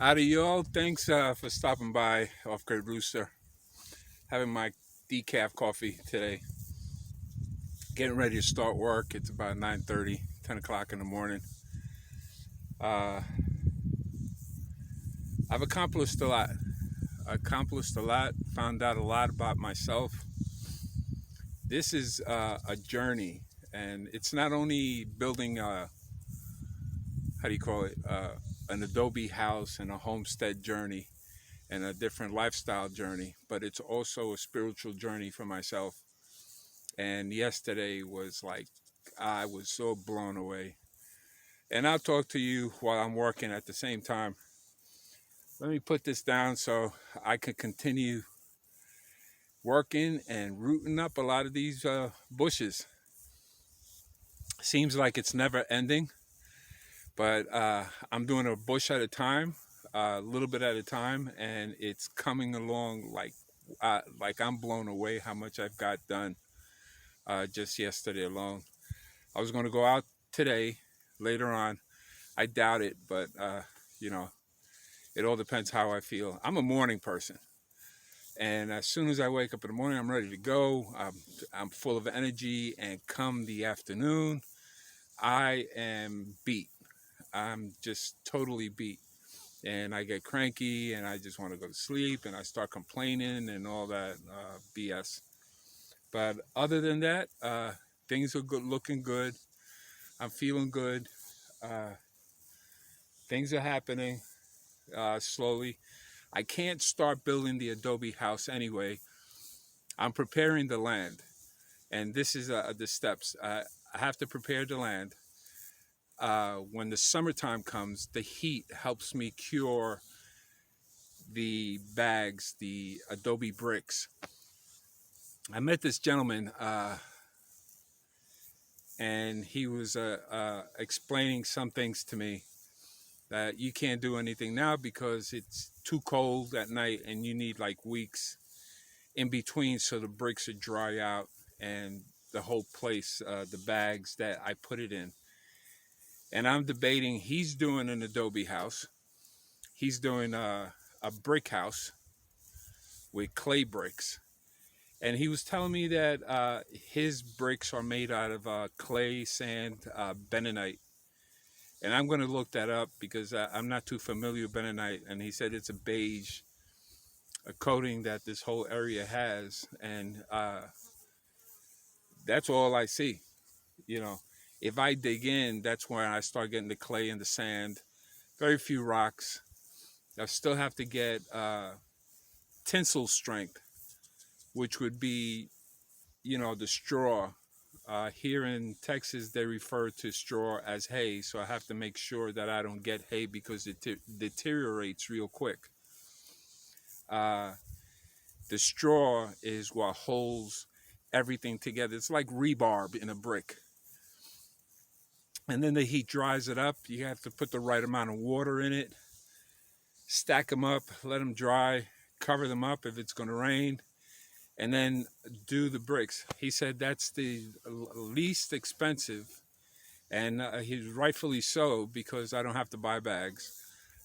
Howdy, y'all. Thanks for stopping by Off Grid Rooster. Having my decaf coffee today. Getting ready to start work. It's about 9:30, 10 o'clock in the morning. Uh, I've accomplished a lot. Found out a lot about myself. This is a journey, and it's not only building how do you call it, an Adobe house and a homestead journey and a different lifestyle journey, but it's also a spiritual journey for myself. And yesterday was like, I was so blown away. And I'll talk to you while I'm working at the same time. Let me put this down so I can continue working and rooting up a lot of these bushes. Seems like it's never ending, but I'm doing a bush at a time, a little bit at a time, and it's coming along like I'm blown away how much I've got done just yesterday alone. I was going to go out today, later on. I doubt it, but you know, it all depends how I feel. I'm a morning person, and as soon as I wake up in the morning, I'm ready to go. I'm full of energy, and come the afternoon, I am beat. I'm just totally beat, and I get cranky, and I just want to go to sleep, and I start complaining and all that BS. But other than that, things are good, looking good. I'm feeling good. Uh, things are happening slowly. I can't start building the Adobe house anyway. I'm preparing the land, and this is the steps. I have to prepare the land. When the summertime comes, the heat helps me cure the bags, the Adobe bricks. I met this gentleman, and he was explaining some things to me that you can't do anything now because it's too cold at night, and you need like weeks in between so the bricks would dry out and the whole place, the bags that I put it in. And I'm debating, he's doing an Adobe house. He's doing a brick house with clay bricks. And he was telling me that his bricks are made out of clay, sand, bentonite. And I'm going to look that up because I'm not too familiar with bentonite. And he said it's a beige, a coating that this whole area has. And that's all I see. You know, if I dig in, that's where I start getting the clay and the sand. Very few rocks. I still have to get tensile strength, which would be, the straw. Here in Texas, they refer to straw as hay, so I have to make sure that I don't get hay because it deteriorates real quick. Uh, the straw is what holds everything together. It's like rebarb in a brick. And then the heat dries it up. You have to put the right amount of water in it, stack them up, let them dry, cover them up if it's going to rain, and then do the bricks. He said that's the least expensive, and he's rightfully so because I don't have to buy bags.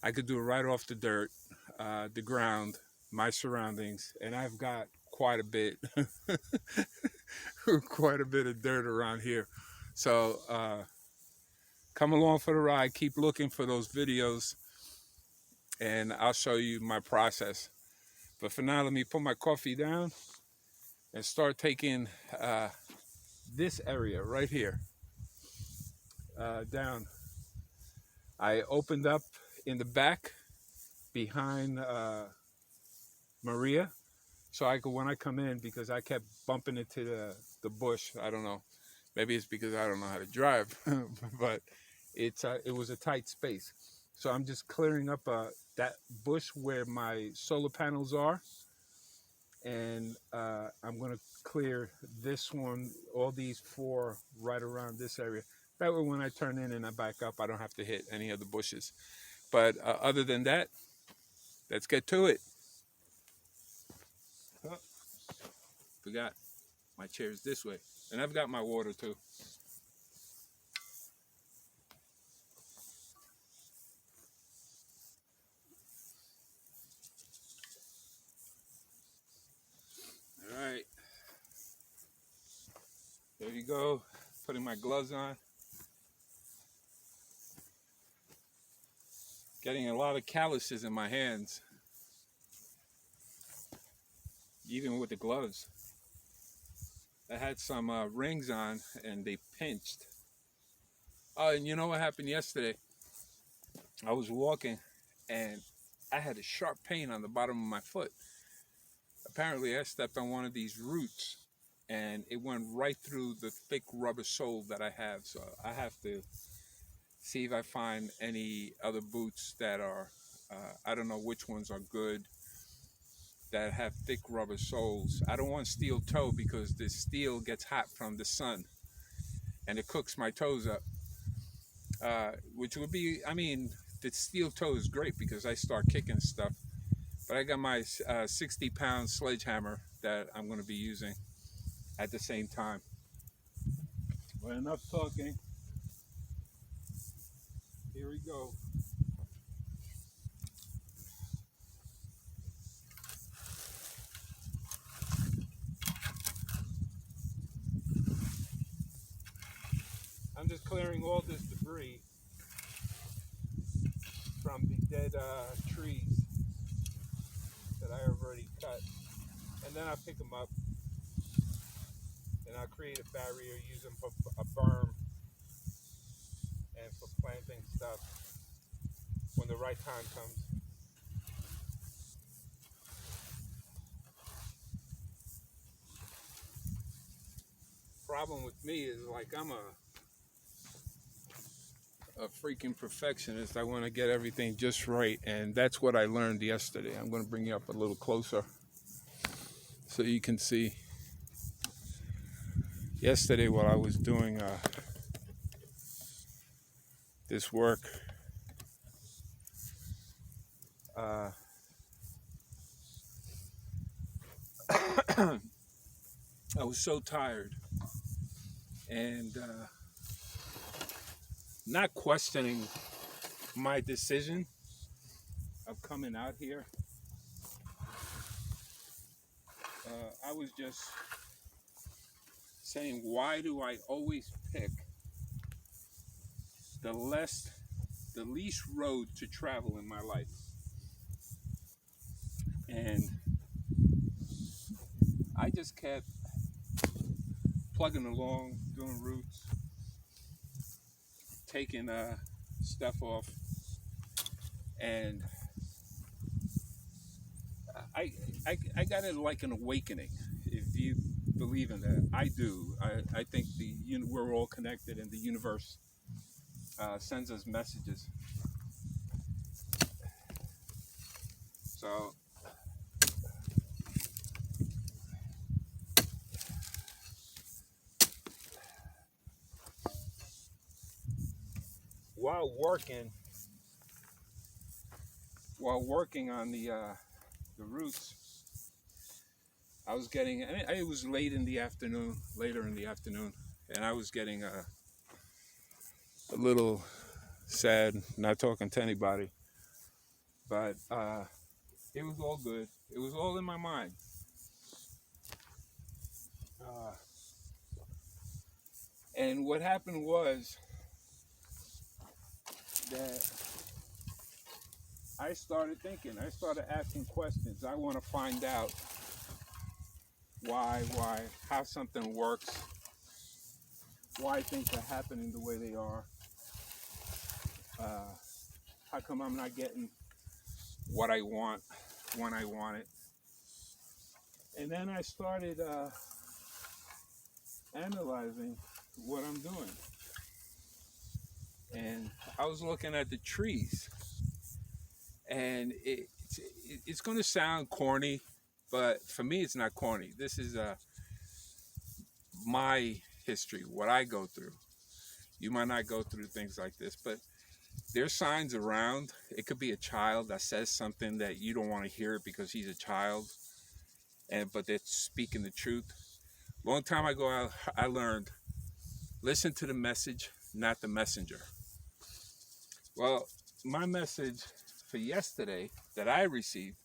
I could do it right off the dirt, the ground, my surroundings, and I've got quite a bit, quite a bit of dirt around here. So come along for the ride. Keep looking for those videos, and I'll show you my process. But for now, let me put my coffee down and start taking this area right here down. I opened up in the back behind Maria, so I could, when I come in, because I kept bumping into the bush. I don't know. Maybe it's because I don't know how to drive, but it was a tight space. So I'm just clearing up that bush where my solar panels are, and I'm going to clear this one, all these four right around this area. That way when I turn in and I back up, I don't have to hit any of the bushes. But other than that, let's get to it. Oh, forgot, my chair's this way. And I've got my water too. go, putting my gloves on. Getting a lot of calluses in my hands, even with the gloves. I had some rings on and they pinched. Oh, and you know what happened yesterday? I was walking and I had a sharp pain on the bottom of my foot. Apparently I stepped on one of these roots and it went right through the thick rubber sole that I have. So I have to see if I find any other boots that are, I don't know which ones are good, that have thick rubber soles. I don't want steel toe because the steel gets hot from the sun and it cooks my toes up. Which would be, I mean, the steel toe is great because I start kicking stuff. But I got my 60-pound sledgehammer that I'm going to be using at the same time. But enough talking. Here we go. I'm just clearing all this debris from the dead trees that I have already cut. And then I pick them up and I create a barrier, use them for a berm and for planting stuff when the right time comes. Problem with me is like I'm a freaking perfectionist. I want to get everything just right, and that's what I learned yesterday. I'm going to bring you up a little closer so you can see. Yesterday while I was doing this work, I was so tired and not questioning my decision of coming out here. I was just saying, why do I always pick the least road to travel in my life? And I just kept plugging along, doing routes, taking stuff off, and I got it like an awakening. If you believe in that, I do. I think we're all connected, and the universe sends us messages. So while working on the routes, I was getting, it was later in the afternoon, and I was getting a little sad, not talking to anybody, but it was all good. It was all in my mind. And what happened was that I started thinking, I started asking questions. I want to find out why, how something works, why things are happening the way they are. How come I'm not getting what I want when I want it? And then I started analyzing what I'm doing. And I was looking at the trees. And it's going to sound corny, but for me it's not corny. This is my history, what I go through. You might not go through things like this, but there's signs around. It could be a child that says something that you don't want to hear because he's a child, but they're speaking the truth. Long time ago, I learned, listen to the message, not the messenger. Well, my message for yesterday that I received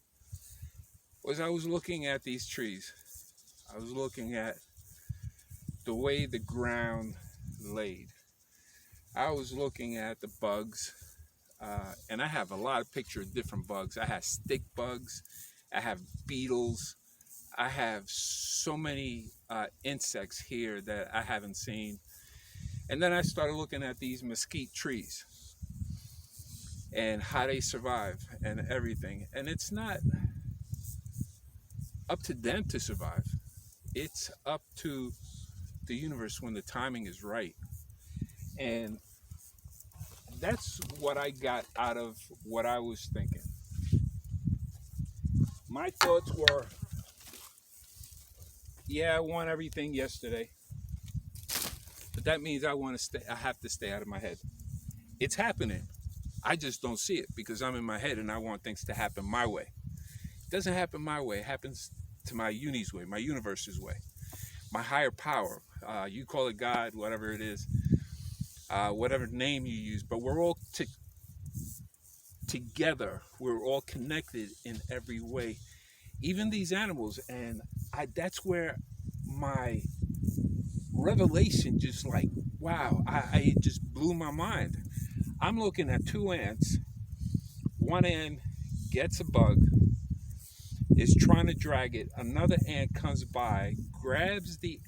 was I was looking at these trees. I was looking at the way the ground laid. I was looking at the bugs, and I have a lot of pictures of different bugs. I have stick bugs, I have beetles, I have so many insects here that I haven't seen. And then I started looking at these mesquite trees and how they survive and everything. And it's not up to them to survive. It's up to the universe when the timing is right. And that's what I got out of what I was thinking. My thoughts were, yeah, I want everything yesterday, but that means I have to stay out of my head. It's happening. I just don't see it because I'm in my head and I want things to happen my way. It doesn't happen my way. It happens to my uni's way, my universe's way, my higher power. You call it God, whatever it is, whatever name you use, but we're all together. We're all connected in every way, even these animals. And that's where my revelation just like, wow, it just blew my mind. I'm looking at two ants. One ant gets a bug, is trying to drag it. Another ant comes by, grabs the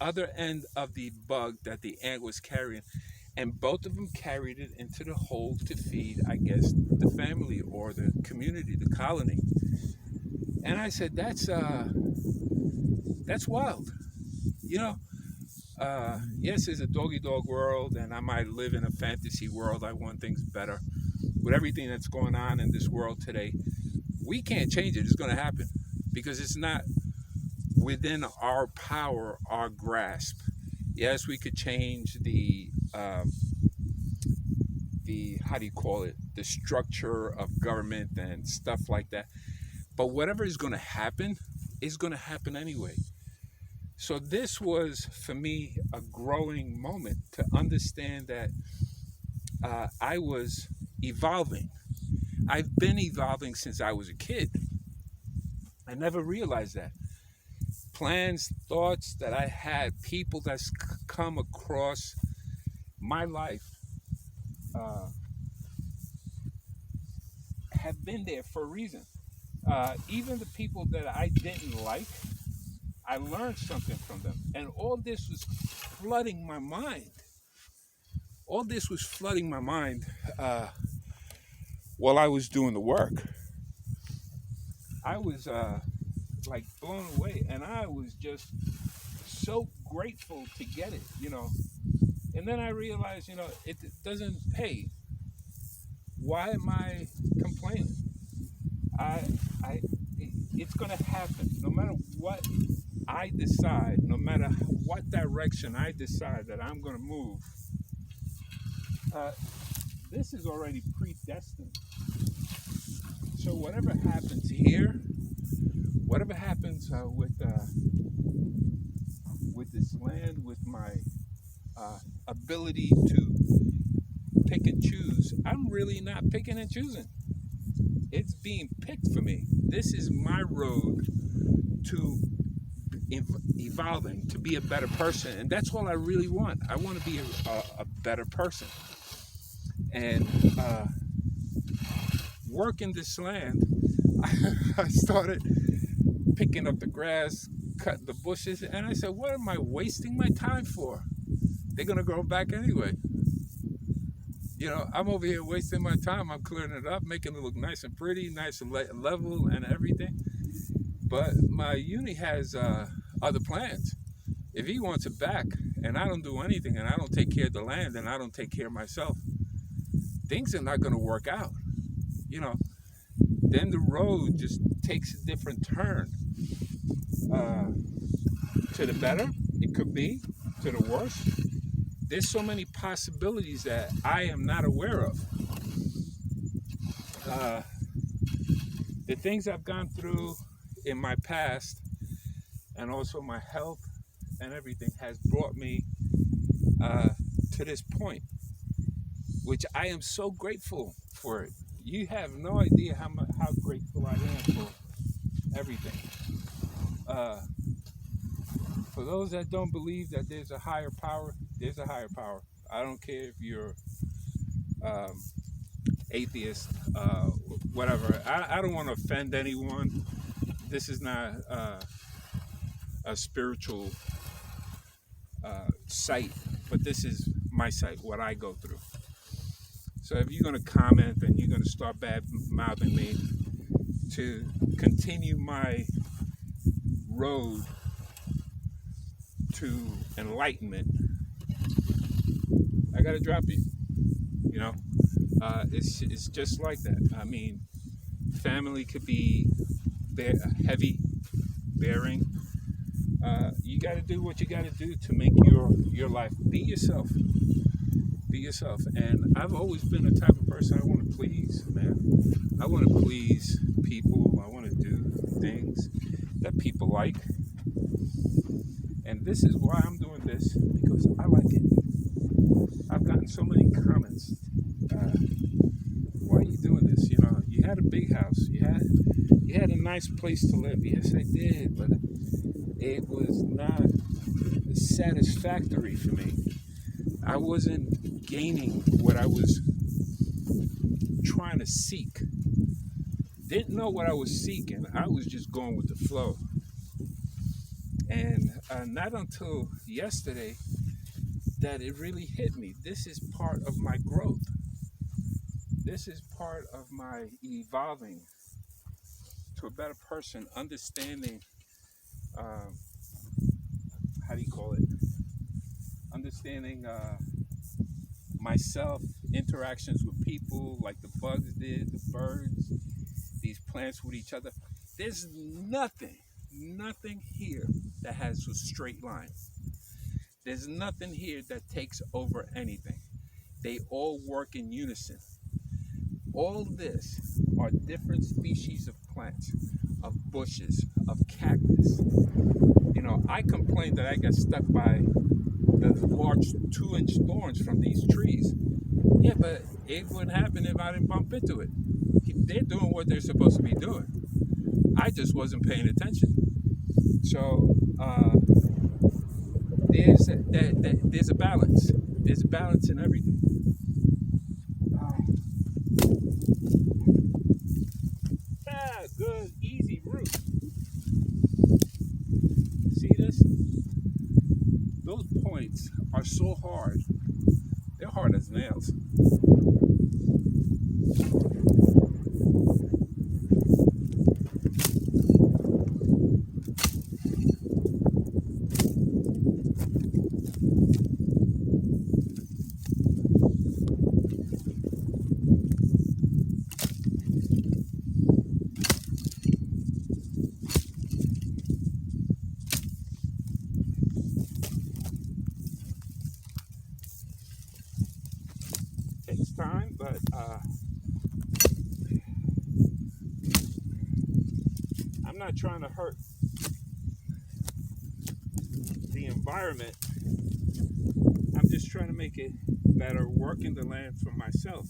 other end of the bug that the ant was carrying, and both of them carried it into the hole to feed, I guess, the family or the community, the colony. And I said, that's wild. You know, yes, it's a dog world, and I might live in a fantasy world. I want things better. With everything that's going on in this world today, we can't change it. It's going to happen because it's not within our power, our grasp. Yes, we could change the how do you call it, the structure of government and stuff like that. But whatever is going to happen is going to happen anyway. So this was, for me, a growing moment to understand that I was evolving. I've been evolving since I was a kid. I never realized that. Plans, thoughts that I had, people that's come across my life have been there for a reason. Even the people that I didn't like, I learned something from them. And all this was flooding my mind. All this was flooding my mind while I was doing the work. I was like blown away, and I was just so grateful to get it, you know. And then I realized, you know, it doesn't pay. Why am I complaining? It's gonna happen no matter what I decide, no matter what direction I decide that I'm gonna move. This is already predestined. So whatever happens here, whatever happens with this land, with my ability to pick and choose, I'm really not picking and choosing. It's being picked for me. This is my road to evolving, to be a better person, and that's all I really want. I want to be a better person, and working this land. I started picking up the grass, cutting the bushes, and I said, what am I wasting my time for? They're gonna grow back anyway. You know, I'm over here wasting my time. I'm clearing it up, making it look nice and pretty, nice and level and everything. But my uni has other plans. If he wants it back and I don't do anything and I don't take care of the land and I don't take care of myself, things are not gonna work out. You know, then the road just takes a different turn. To the better, it could be, to the worse. There's so many possibilities that I am not aware of. The things I've gone through in my past, and also my health and everything, has brought me to this point, which I am so grateful for it. You have no idea how grateful I am for everything. For those that don't believe that there's a higher power, there's a higher power. I don't care if you're um, atheist, whatever. I don't want to offend anyone. This is not a spiritual site, but this is my site, what I go through. So if you're going to comment and you're going to start bad mouthing me to continue my road to enlightenment, I got to drop you. You know, it's just like that. I mean, family could be heavy bearing. You got to do what you got to do to make your life. Be yourself. Be yourself. And I've always been the type of person I want to please, man. I want to please people. I want to do things that people like. And this is why I'm doing this, because I like it. I've gotten so many comments. Why are you doing this? You know, you had a big house. You had a nice place to live. Yes, I did, but it was not satisfactory for me. I wasn't gaining what I was trying to seek. Didn't know what I was seeking. I was just going with the flow. And not until yesterday that it really hit me. This is part of my growth. This is part of my evolving to a better person, understanding, how do you call it? Understanding myself, interactions with people like the bugs did, the birds, these plants with each other. There's nothing here that has a straight line. There's nothing here that takes over anything. They all work in unison. All this are different species of plants, of bushes, of cactus. You know, I complained that I got stuck by the large 2-inch thorns from these trees. Yeah, but it wouldn't happen if I didn't bump into it. They're doing what they're supposed to be doing. I just wasn't paying attention. So there's a balance. There's a balance in everything. Good, easy route. See this? Those points are so hard. They're hard as nails. Takes time, but I'm not trying to hurt the environment. I'm just trying to make it better, working the land for myself.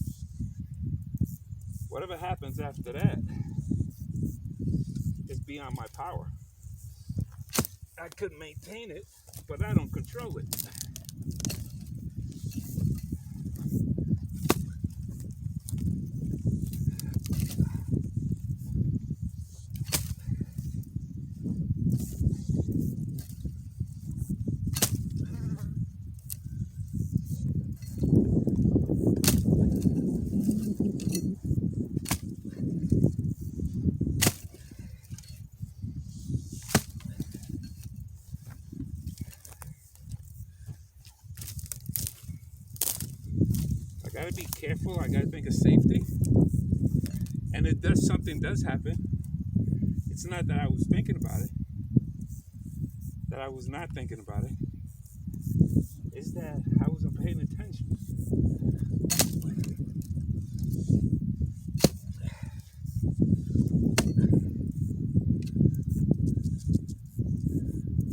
Whatever happens after that is beyond my power. I could maintain it, but I don't control it. I gotta be careful. I gotta think of safety. And something does happen. It's not that I was thinking about it, that I was not thinking about it. It's that I wasn't paying attention.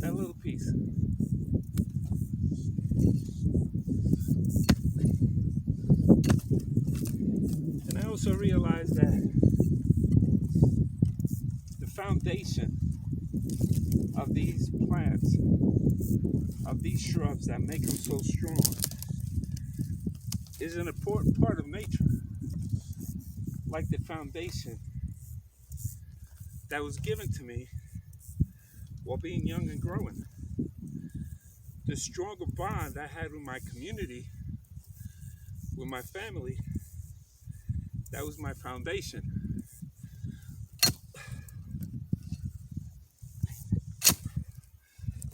That little piece. And I also realized that the foundation of these plants of these shrubs that make them so strong is an important part of nature, like the foundation that was given to me while being young and growing. The stronger bond I had with my community, with my family, that was my foundation.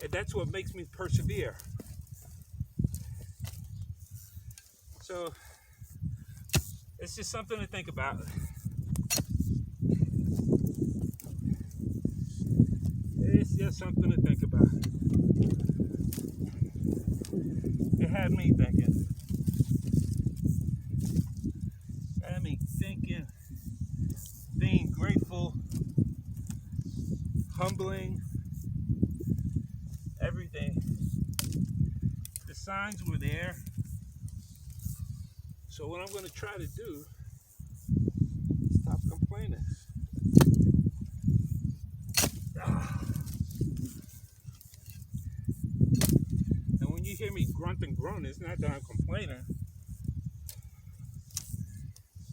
And that's what makes me persevere. So it's just something to think about. It's just something to think about. It had me thinking. Being grateful, humbling, everything. The signs were there. So what I'm going to try to do is stop complaining. And when you hear me grunt and groan, it's not that I'm complaining.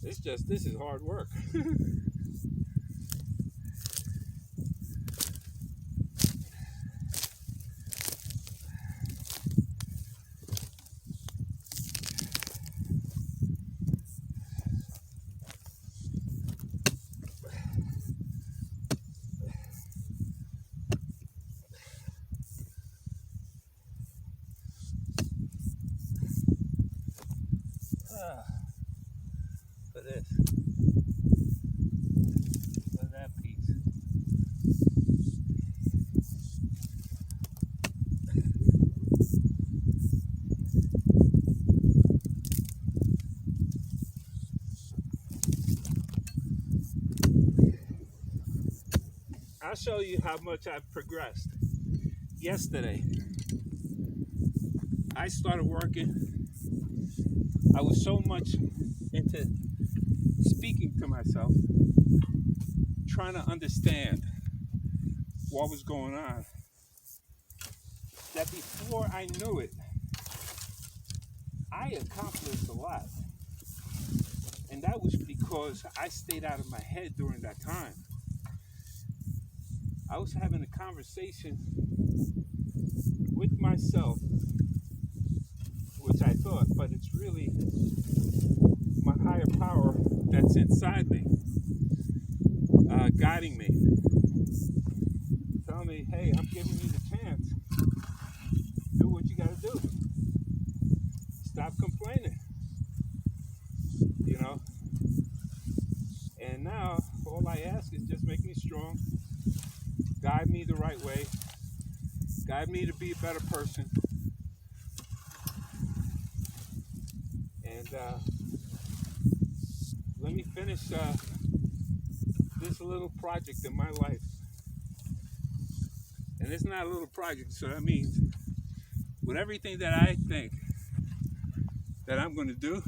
It's just, this is hard work. For this. For that piece. I'll show you how much I've progressed. Yesterday, I started working. I was so much into speaking to myself, trying to understand what was going on, that before I knew it, I accomplished a lot. And that was because I stayed out of my head during that time. I was having a conversation with myself, which I thought, but it's really my higher power that's inside me, guiding me, telling me, hey, I'm giving you the chance. Do what you gotta do. Stop complaining, you know? And now, all I ask is just make me strong, guide me the right way, guide me to be a better person. And let me finish this little project in my life. And it's not a little project, so that means with everything that I think that I'm going to do,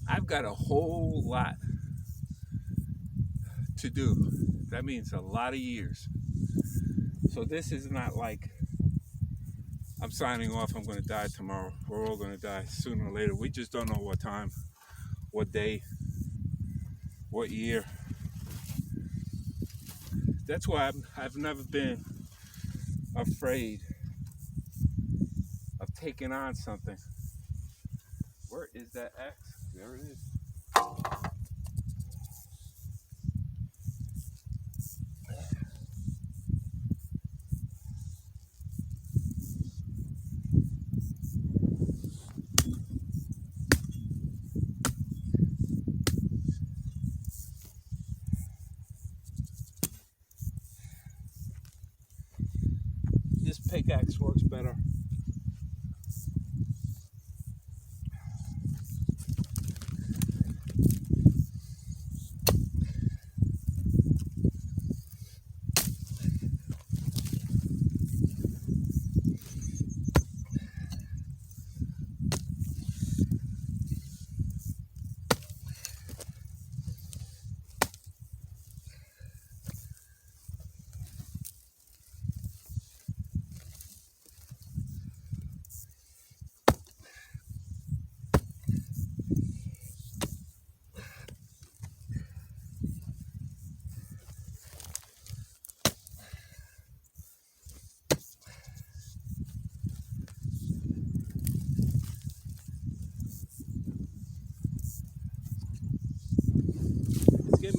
I've got a whole lot to do. That means a lot of years. So this is not like I'm signing off, I'm going to die tomorrow. We're all going to die sooner or later. We just don't know what time, what day, what year. That's why I've never been afraid of taking on something. Where is that X? There it is. This pickaxe works better.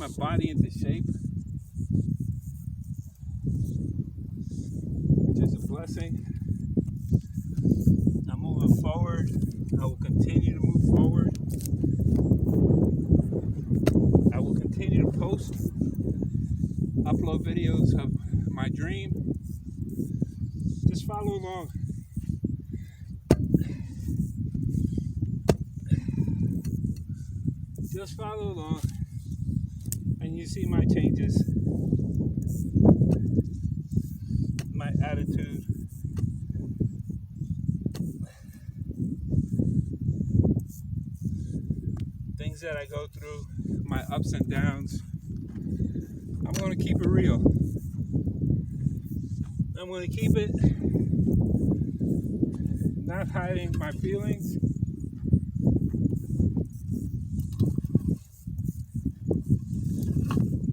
my body into shape, which is a blessing. I'm moving forward. I will continue to move forward. I will continue to post, upload videos of my dream. Just follow along. Just follow along, and you see my changes, my attitude. Things that I go through, my ups and downs. I'm going to keep it real. I'm going to keep it, not hiding my feelings.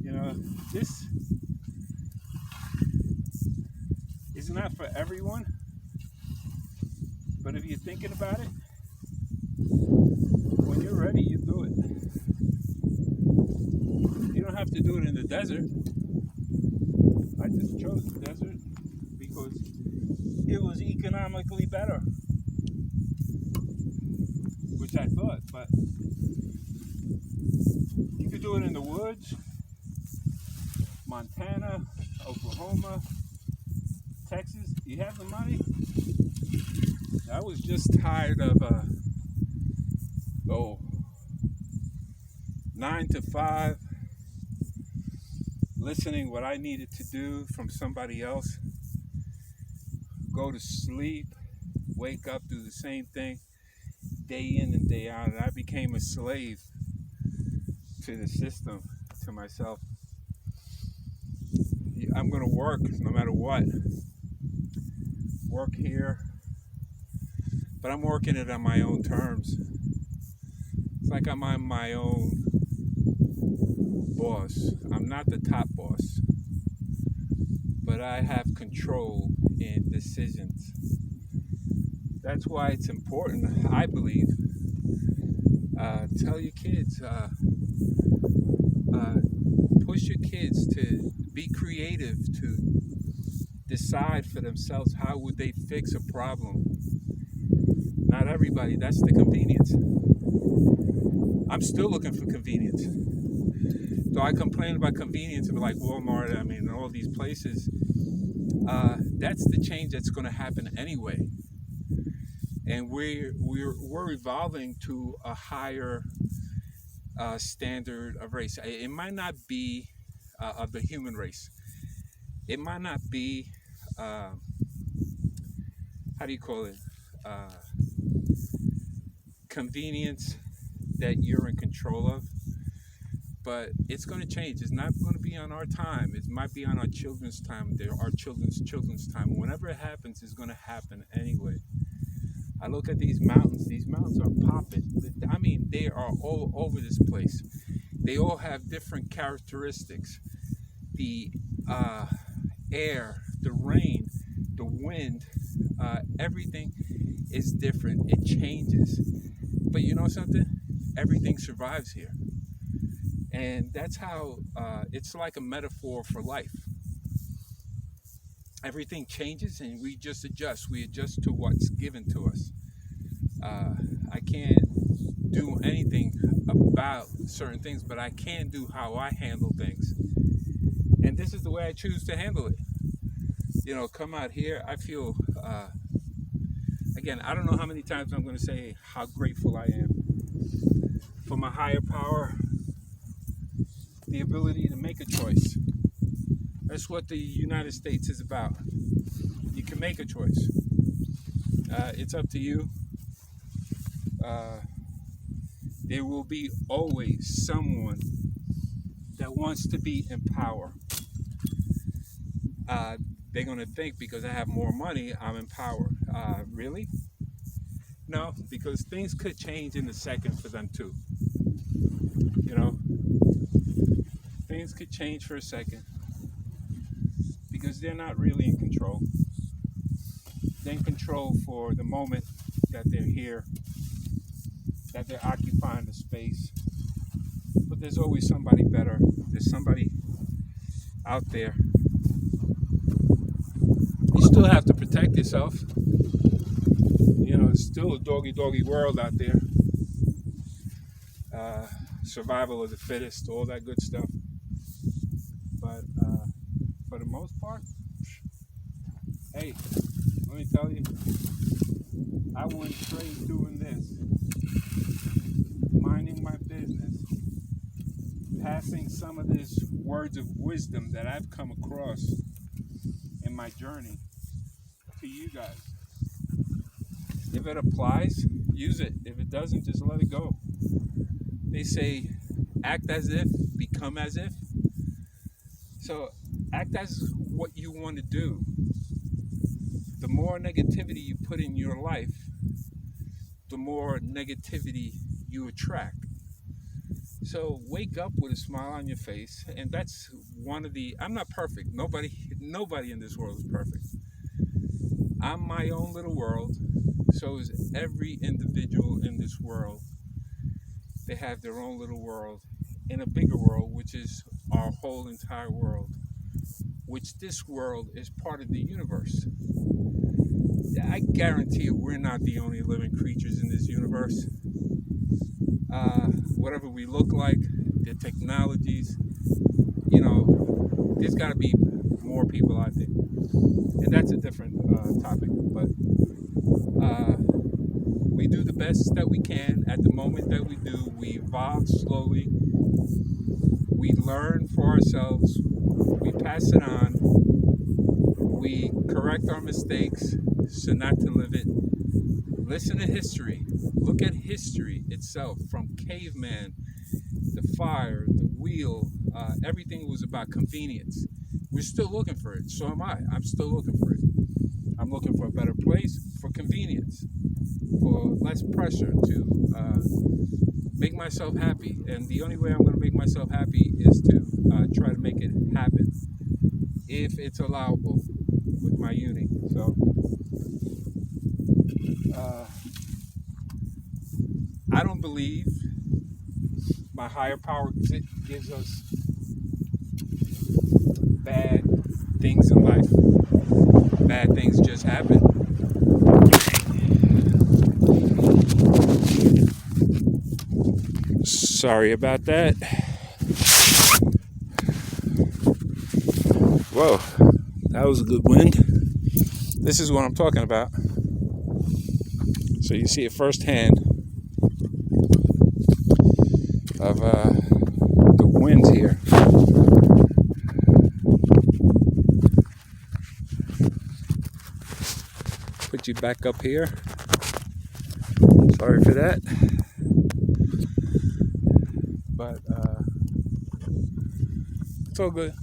You know, this is not for everyone, but if you're thinking about it, when you're ready, you do it. You don't have to do it in the desert. I just chose the desert because it was economically better, which I thought, but you could do it in the woods, Montana, Oklahoma, Texas. You have the money. I was just tired of 9 to 5, listening what I needed to do from somebody else, go to sleep, wake up, do the same thing day in and day out, and I became a slave to the system, to myself. I'm going to work no matter what. Work here, but I'm working it on my own terms. It's like I'm on my own boss. I'm not the top boss, but I have control in decisions. That's why it's important, I believe. Tell your kids, push your kids to be creative, to decide for themselves how would they fix a problem. Not everybody, that's the convenience. I'm still looking for convenience. So I complain about convenience of like Walmart, all these places. That's the change that's going to happen anyway. And we're evolving to a higher standard of race. It might not be of the human race. It might not be, how do you call it? Convenience that you're in control of. But it's going to change. It's not going to be on our time. It might be on our children's time. Our children's time. Whenever it happens, it's going to happen anyway. I look at these mountains. These mountains are popping. They are all over this place. They all have different characteristics. The air, the rain, the wind, everything is different. It changes. But you know something? Everything survives here. And that's how it's like a metaphor for life. Everything changes and we just adjust. We adjust to what's given to us. I can't do anything about certain things, but I can do how I handle things. And this is the way I choose to handle it. Come out here, I feel, again, I don't know how many times I'm going to say how grateful I am for my higher power, the ability to make a choice. That's what the United States is about. You can make a choice. It's up to you. There will be always someone that wants to be in power. They're going to think because I have more money, I'm in power. Really? No, because things could change in a second for them too. Things could change for a second because they're not really in control. They're in control for the moment that they're here, that they're occupying the space. But there's always somebody better. There's somebody out there. You still have to protect yourself. It's still a doggy world out there. Survival of the fittest, all that good stuff. But for the most part, hey, let me tell you, I wouldn't trade doing this, minding my business, passing some of these words of wisdom that I've come across in my journey to you guys. If it applies, use it. If it doesn't, just let it go. They say, act as if, become as if. So act as what you want to do. The more negativity you put in your life, the more negativity you attract. So wake up with a smile on your face, and that's one of the, I'm not perfect. Nobody in this world is perfect. I'm my own little world. So is every individual in this world. They have their own little world in a bigger world, which is our whole entire world, which this world is part of the universe. I guarantee you we're not the only living creatures in this universe. Whatever we look like, the technologies, there's got to be more people out there. And that's a different topic. But we do the best that we can at the moment that we do. We evolve slowly. We learn for ourselves. We pass it on. We correct our mistakes so not to live it. Listen to history. Look at history itself, from caveman, the fire, the wheel. Everything was about convenience. We're still looking for it. So am I. I'm still looking for it. I'm looking for a better place, for convenience, for less pressure to make myself happy. And the only way I'm going to make myself happy is to try to make it happen, if it's allowable with my uni. So I don't believe my higher power gives us bad things in life. Bad things just happen. Sorry about that. Whoa, that was a good wind. This is what I'm talking about. So you see it firsthand of the winds here. Put you back up here. Sorry for that. But it's all good.